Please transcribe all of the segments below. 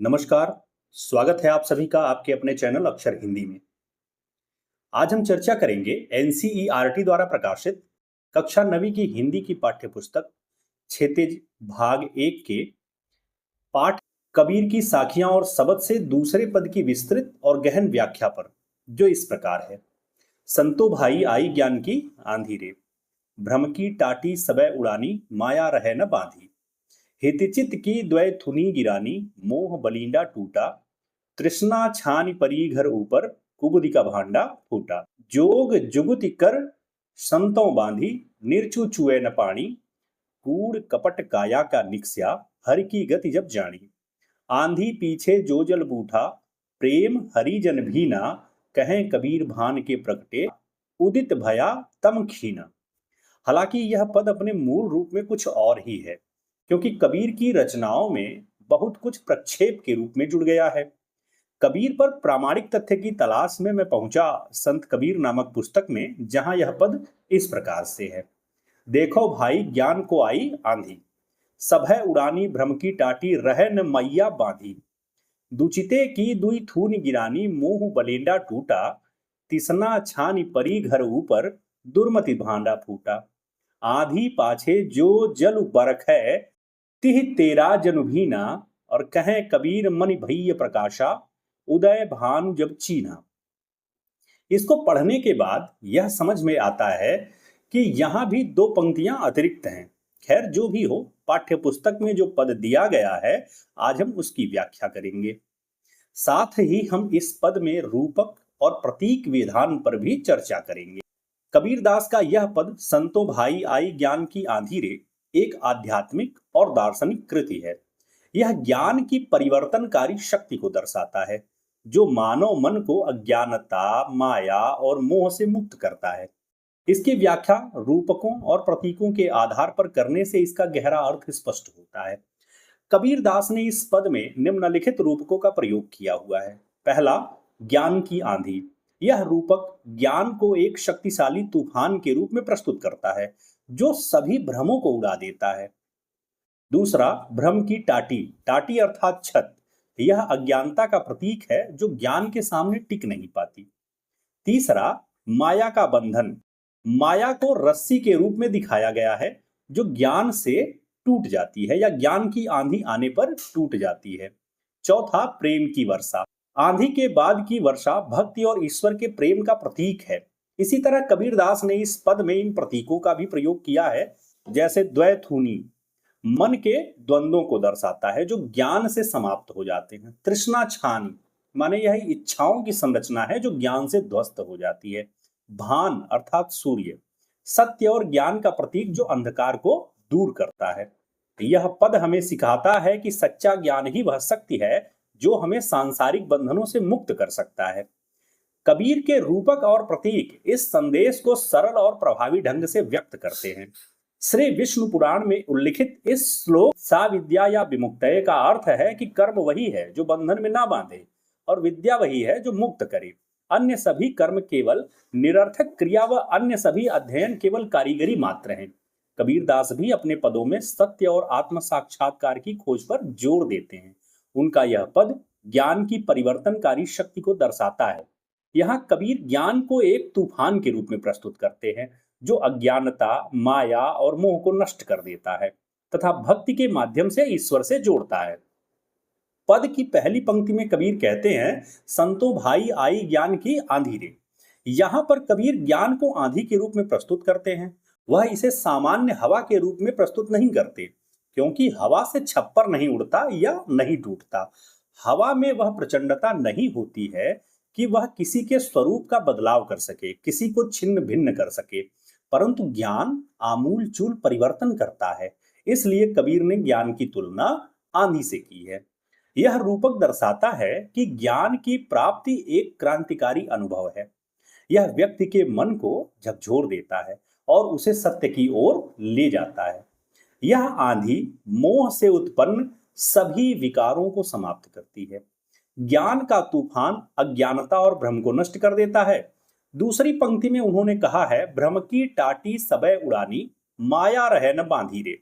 नमस्कार। स्वागत है आप सभी का आपके अपने चैनल अक्षर हिंदी में। आज हम चर्चा करेंगे एनसीईआरटी द्वारा प्रकाशित कक्षा 9वीं की हिंदी की पाठ्य पुस्तक क्षितिज भाग 1 के पाठ कबीर की साखियां और शब्द से दूसरे पद की विस्तृत और गहन व्याख्या पर, जो इस प्रकार है। संतो भाई आई ज्ञान की आंधी रे, भ्रम की टाटी सबे उड़ानी, माया रहे न बांधी। हितचित की द्वय थुनी गिरानी, मोह बलिंडा टूटा। तृष्णा छानी परी घर ऊपर, कुबुदि का भांडा फूटा। जोग जुगति कर संतों बांधी, निर्चु चुए न पानी। कूड़ कपट काया का निकस्या, हर की गति जब जानी। आंधी पीछे जो जल बूठा, प्रेम हरिजन भीना। कहें कबीर भान के प्रगटे, उदित भया तम खीना। हालांकि यह पद अपने मूल रूप में कुछ और ही है, क्योंकि कबीर की रचनाओं में बहुत कुछ प्रक्षेप के रूप में जुड़ गया है। कबीर पर प्रामाणिक तथ्य की तलाश में मैं पहुंचा संत कबीर नामक पुस्तक में, जहां यह पद इस प्रकार से है। देखो भाई ज्ञान को आई आंधी, सभय उड़ानी भ्रम की टाटी, रह न मैया बांधी। दुचिते की दुई थून गिरानी, मोह बलेंडा टूटा। तिसना छानी परी घर ऊपर, दुर्मति भांडा फूटा। आधी पाछे जो जल बरख है, तिह तेरा जनु भीना। और कहें कबीर मन भैय प्रकाशा, उदय भानु जब चीना। इसको पढ़ने के बाद यह समझ में आता है कि यहाँ भी दो पंक्तियां अतिरिक्त हैं। खैर जो भी हो, पाठ्य पुस्तक में जो पद दिया गया है, आज हम उसकी व्याख्या करेंगे। साथ ही हम इस पद में रूपक और प्रतीक विधान पर भी चर्चा करेंगे। कबीरदास का यह पद संतो भाई आई ज्ञान की आंधी रे एक आध्यात्मिक और दार्शनिक कृति है। यह ज्ञान की परिवर्तनकारी शक्ति को दर्शाता है, जो मानव मन को अज्ञानता, माया और मोह से मुक्त करता है। इसकी व्याख्या रूपकों और प्रतीकों के आधार पर करने से इसका गहरा अर्थ स्पष्ट होता है। कबीरदास ने इस पद में निम्नलिखित रूपकों का प्रयोग किया हुआ है। पहला, ज्ञान की आंधी। यह रूपक ज्ञान को एक शक्तिशाली तूफान के रूप में प्रस्तुत करता है, जो सभी भ्रमों को उड़ा देता है। दूसरा, भ्रम की टाटी। टाटी अर्थात छत। यह अज्ञानता का प्रतीक है, जो ज्ञान के सामने टिक नहीं पाती। तीसरा, माया का बंधन। माया को रस्सी के रूप में दिखाया गया है, जो ज्ञान से टूट जाती है या ज्ञान की आंधी आने पर टूट जाती है। चौथा, प्रेम की वर्षा। आंधी के बाद की वर्षा भक्ति और ईश्वर के प्रेम का प्रतीक है। इसी तरह कबीरदास ने इस पद में इन प्रतीकों का भी प्रयोग किया है, जैसे द्वैथुनी, मन के द्वंद्वों को दर्शाता है, जो ज्ञान से समाप्त हो जाते हैं। तृष्णा छानी माने यह इच्छाओं की संरचना है, जो ज्ञान से ध्वस्त हो जाती है। भान अर्थात सूर्य, सत्य और ज्ञान का प्रतीक, जो अंधकार को दूर करता है। यह पद हमें सिखाता है कि सच्चा ज्ञान ही वह शक्ति है, जो हमें सांसारिक बंधनों से मुक्त कर सकता है। कबीर के रूपक और प्रतीक इस संदेश को सरल और प्रभावी ढंग से व्यक्त करते हैं। श्री विष्णु पुराण में उल्लिखित इस श्लोक सा विद्या या विमुक्तये का अर्थ है कि कर्म वही है जो बंधन में ना बांधे, और विद्या वही है जो मुक्त करे। अन्य सभी कर्म केवल निरर्थक क्रिया व अन्य सभी अध्ययन केवल कारीगरी मात्र हैं। कबीरदास भी अपने पदों में सत्य और आत्म साक्षात्कार की खोज पर जोर देते हैं। उनका यह पद ज्ञान की परिवर्तनकारी शक्ति को दर्शाता है। यहाँ कबीर ज्ञान को एक तूफान के रूप में प्रस्तुत करते हैं, जो अज्ञानता, माया और मोह को नष्ट कर देता है तथा भक्ति के माध्यम से ईश्वर से जोड़ता है। पद की पहली पंक्ति में कबीर कहते हैं, संतो भाई आई ज्ञान की आंधी रे। यहाँ पर कबीर ज्ञान को आंधी के रूप में प्रस्तुत करते हैं। वह इसे सामान्य हवा के रूप में प्रस्तुत नहीं करते, क्योंकि हवा से छप्पर नहीं उड़ता या नहीं टूटता। हवा में वह प्रचंडता नहीं होती है कि वह किसी के स्वरूप का बदलाव कर सके, किसी को छिन्न भिन्न कर सके, परंतु ज्ञान आमूल चूल परिवर्तन करता है। इसलिए कबीर ने ज्ञान की तुलना आंधी से की है। यह रूपक दर्शाता है कि ज्ञान की प्राप्ति एक क्रांतिकारी अनुभव है। यह व्यक्ति के मन को झकझोर देता है और उसे सत्य की ओर ले जाता है। यह आंधी मोह से उत्पन्न सभी विकारों को समाप्त करती है। ज्ञान का तूफान अज्ञानता और भ्रम को नष्ट कर देता है। दूसरी पंक्ति में उन्होंने कहा है, भ्रम की टाटी सबे उड़ानी, माया रहे न बांधी रे।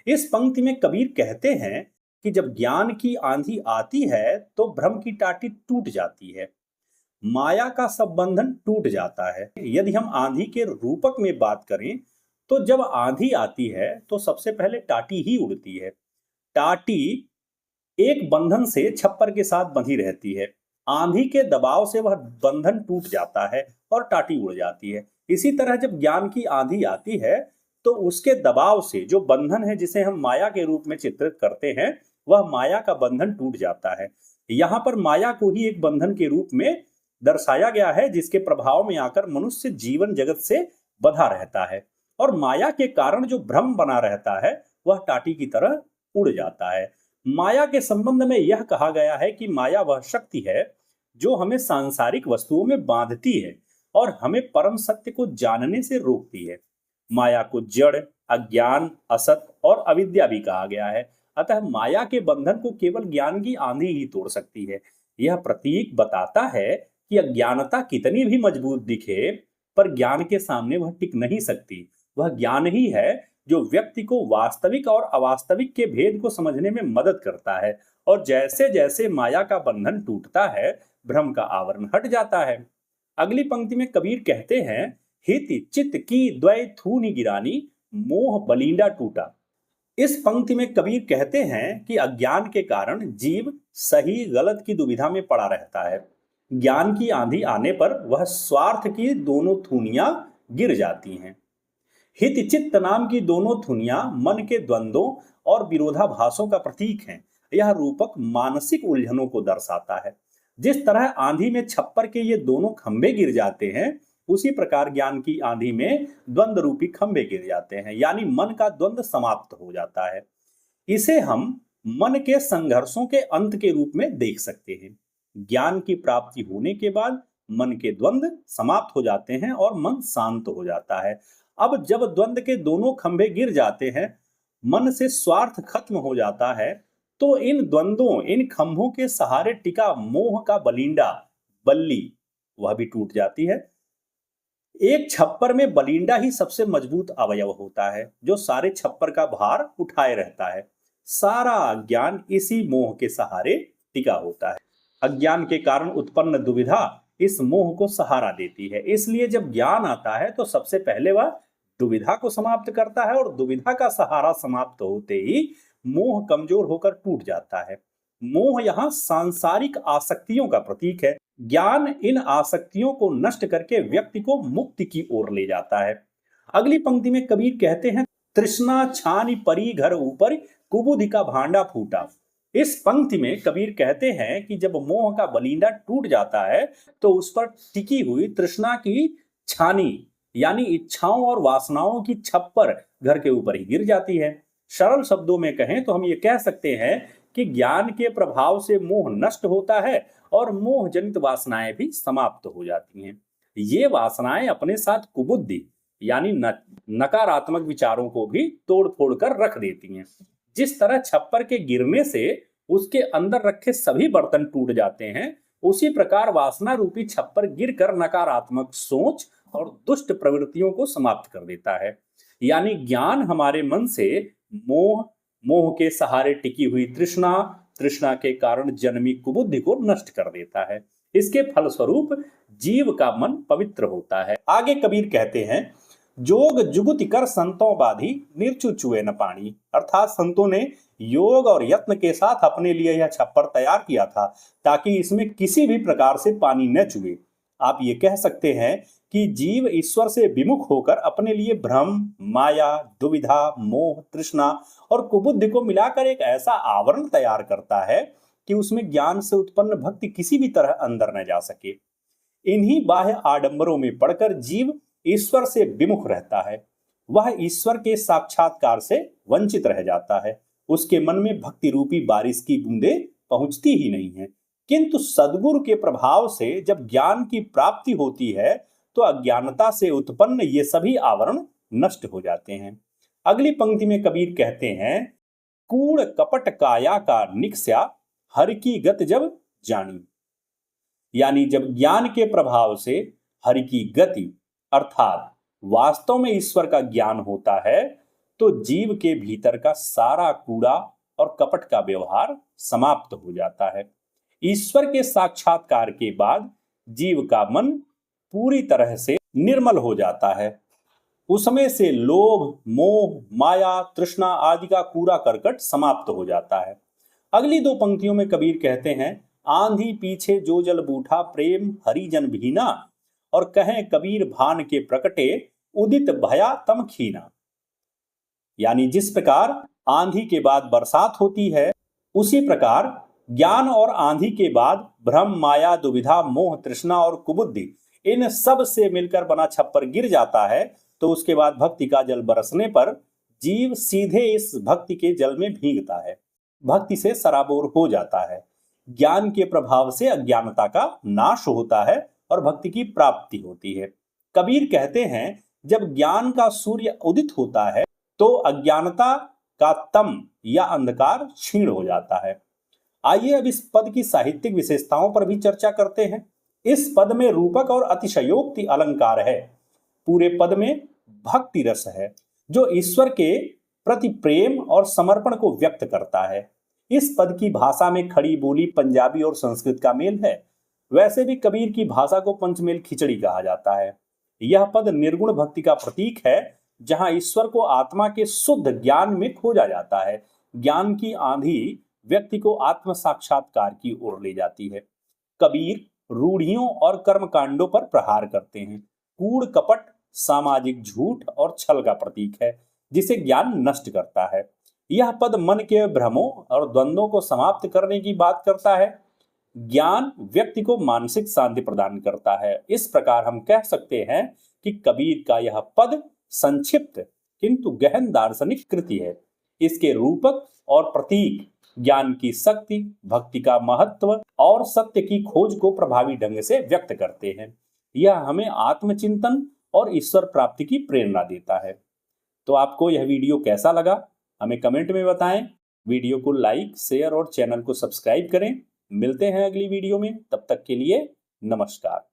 इस पंक्ति में कबीर कहते हैं कि जब ज्ञान की आंधी आती है तो भ्रम की टाटी टूट जाती है, माया का सब बंधन टूट जाता है। यदि हम आंधी के रूपक में बात करें तो जब आंधी आती है तो सबसे पहले टाटी ही उड़ती है। टाटी एक बंधन से छप्पर के साथ बंधी रहती है। आंधी के दबाव से वह बंधन टूट जाता है और टाटी उड़ जाती है। इसी तरह जब ज्ञान की आंधी आती है तो उसके दबाव से जो बंधन है जिसे हम माया के रूप में चित्रित करते हैं, वह माया का बंधन टूट जाता है। यहाँ पर माया को ही एक बंधन के रूप में दर्शाया गया है जिसके प्रभाव में आकर मनुष्य जीवन जगत से बंधा रहता है और माया के कारण जो भ्रम बना रहता है वह टाटी की तरह उड़ जाता है। माया के संबंध में यह कहा गया है कि माया वह शक्ति है जो हमें सांसारिक वस्तुओं में बांधती है और हमें परम सत्य को जानने से रोकती है। माया को जड़, अज्ञान, असत और अविद्या भी कहा गया है। अतः माया के बंधन को केवल ज्ञान की आंधी ही तोड़ सकती है। यह प्रतीक बताता है कि अज्ञानता कितनी भी मजबूत दिखे पर ज्ञान के सामने वह टिक नहीं सकती। वह ज्ञान ही है जो व्यक्ति को वास्तविक और अवास्तविक के भेद को समझने में मदद करता है और जैसे जैसे माया का बंधन टूटता है भ्रम का आवरण हट जाता है। अगली पंक्ति में कबीर कहते हैं, हित चित्त की द्वय थूनि गिरानी, मोह बलिंडा टूटा। इस पंक्ति में कबीर कहते हैं कि अज्ञान के कारण जीव सही गलत की दुविधा में पड़ा रहता है। ज्ञान की आंधी आने पर वह स्वार्थ की दोनों थूनियां गिर जाती हैं। हित चित्त नाम की दोनों थुनियां मन के द्वंद्वों और विरोधाभासों का प्रतीक हैं। यह रूपक मानसिक उलझनों को दर्शाता है। जिस तरह आंधी में छप्पर के ये दोनों खंभे गिर जाते हैं, उसी प्रकार ज्ञान की आंधी में द्वंद्व रूपी खंभे गिर जाते हैं, यानी मन का द्वंद्व समाप्त हो जाता है। इसे हम मन के संघर्षों के अंत के रूप में देख सकते हैं। ज्ञान की प्राप्ति होने के बाद मन के द्वंद्व समाप्त हो जाते हैं और मन शांत हो जाता है। अब जब द्वंद्व के दोनों खंभे गिर जाते हैं, मन से स्वार्थ खत्म हो जाता है, तो इन द्वंद्वों, इन खंभों के सहारे टिका मोह का बलिंडा, बल्ली, वह भी टूट जाती है। एक छप्पर में बलिंडा ही सबसे मजबूत अवयव होता है जो सारे छप्पर का भार उठाए रहता है। सारा अज्ञान इसी मोह के सहारे टिका होता है। अज्ञान के कारण उत्पन्न दुविधा इस मोह को सहारा देती है। इसलिए जब ज्ञान आता है तो सबसे पहले वह दुविधा को समाप्त करता है और दुविधा का सहारा समाप्त होते ही मोह कमजोर होकर टूट जाता है। मोह यहाँ सांसारिक आसक्तियों का प्रतीक है। ज्ञान इन आसक्तियों को नष्ट करके व्यक्ति को मुक्ति की ओर ले जाता है। अगली पंक्ति में कबीर कहते हैं, तृष्णा छानी परी घर ऊपर, कुबुद्धि का भांडा फूटा। इस पंक्ति में कबीर कहते हैं कि जब मोह का बलिंडा टूट जाता है तो उस पर टिकी हुई तृष्णा की छानी यानी इच्छाओं और वासनाओं की छप्पर घर के ऊपर ही गिर जाती है। सरल शब्दों में कहें तो हम ये कह सकते हैं कि ज्ञान के प्रभाव से मोह नष्ट होता है और मोह जनित वासनाएं भी समाप्त हो जाती हैं। ये वासनाएं अपने साथ कुबुद्धि यानी नकारात्मक विचारों को भी तोड़ फोड़ कर रख देती हैं। जिस तरह छप्पर के गिरने से उसके अंदर रखे सभी बर्तन टूट जाते हैं, उसी प्रकार वासना रूपी छप्पर गिरकर नकारात्मक सोच और दुष्ट प्रवृत्तियों को समाप्त कर देता है। यानी ज्ञान हमारे मन से मोह, मोह के सहारे टिकी हुई तृष्णा, तृष्णा के कारण जन्मी कुबुद्धि को नष्ट कर देता है। इसके फलस्वरूप जीव का मन पवित्र होता है। आगे कबीर कहते हैं, जोग जुगुति कर संतों बाधी, निर्चु चुए न पानी। अर्थात संतों ने योग और यत्न के साथ अपने लिए यह छप्पर तैयार किया था ताकि इसमें किसी भी प्रकार से पानी न चुए। आप ये कह सकते हैं कि जीव ईश्वर से विमुख होकर अपने लिए भ्रम, माया, दुविधा, मोह, तृष्णा और कुबुद्धि को मिलाकर एक ऐसा आवरण तैयार करता है कि उसमें ज्ञान से उत्पन्न भक्ति किसी भी तरह अंदर न जा सके। इन्हीं बाह्य आडंबरों में पड़कर जीव ईश्वर से विमुख रहता है। वह ईश्वर के साक्षात्कार से वंचित रह जाता है। उसके मन में भक्ति रूपी बारिश की बूंदें पहुंचती ही नहीं है। किंतु सद्गुरु के प्रभाव से जब ज्ञान की प्राप्ति होती है तो अज्ञानता से उत्पन्न ये सभी आवरण नष्ट हो जाते हैं। अगली पंक्ति में कबीर कहते हैं, कूड़ कपट काया का निकस्या, हरि की गत जब जानी। यानी जब ज्ञान के प्रभाव से हरि की गति अर्थात वास्तव में ईश्वर का ज्ञान होता है तो जीव के भीतर का सारा कूड़ा और कपट का व्यवहार समाप्त हो जाता है। ईश्वर के साक्षात्कार के बाद जीव का मन पूरी तरह से निर्मल हो जाता है। उसमें से लोभ, मोह, माया, तृष्णा आदि का कूड़ा करकट समाप्त हो जाता है। अगली दो पंक्तियों में कबीर कहते हैं, आंधी पीछे जो जल बूठा प्रेम हरिजन भीना, और कहें कबीर भान के प्रकटे उदित भया तम खीना। यानी जिस प्रकार आंधी के बाद बरसात होती है, उसी प्रकार ज्ञान और आंधी के बाद भ्रम, माया, दुविधा, मोह, तृष्णा और कुबुद्धि इन सब से मिलकर बना छप्पर गिर जाता है। तो उसके बाद भक्ति का जल बरसने पर जीव सीधे इस भक्ति के जल में भीगता है, भक्ति से सराबोर हो जाता है। ज्ञान के प्रभाव से अज्ञानता का नाश होता है और भक्ति की प्राप्ति होती है। कबीर कहते हैं, जब ज्ञान का सूर्य उदित होता है तो अज्ञानता का तम या अंधकार क्षीण हो जाता है। आइए अब इस पद की साहित्यिक विशेषताओं पर भी चर्चा करते हैं। इस पद में रूपक और अतिशयोक्ति अलंकार है। पूरे पद में भक्ति रस है जो ईश्वर के प्रति प्रेम और समर्पण को व्यक्त करता है। इस पद की भाषा में खड़ी बोली पंजाबी और संस्कृत का मेल है। वैसे भी कबीर की भाषा को पंचमेल खिचड़ी कहा जाता है। यह पद निर्गुण भक्ति का प्रतीक है, जहां ईश्वर को आत्मा के शुद्ध ज्ञान में खोजा जाता है। ज्ञान की आंधी व्यक्ति को आत्म साक्षात्कार की ओर ले जाती है। कबीर रूढ़ियों और कर्मकांडों पर प्रहार करते हैं। कूड़ कपट, सामाजिक झूठ और छल का प्रतीक है, जिसे ज्ञान नष्ट करता है। यह पद मन के भ्रमों और द्वंद्वों को समाप्त करने की बात करता है। ज्ञान व्यक्ति को मानसिक शांति प्रदान करता है। इस प्रकार हम कह सकते हैं कि कबीर का यह पद संक्षिप्त किंतु गहन दार्शनिक कृति है। इसके रूपक और प्रतीक ज्ञान की शक्ति, भक्ति का महत्व और सत्य की खोज को प्रभावी ढंग से व्यक्त करते हैं। यह हमें आत्मचिंतन और ईश्वर प्राप्ति की प्रेरणा देता है। तो आपको यह वीडियो कैसा लगा, हमें कमेंट में बताएं। वीडियो को लाइक, शेयर और चैनल को सब्सक्राइब करें। मिलते हैं अगली वीडियो में, तब तक के लिए नमस्कार।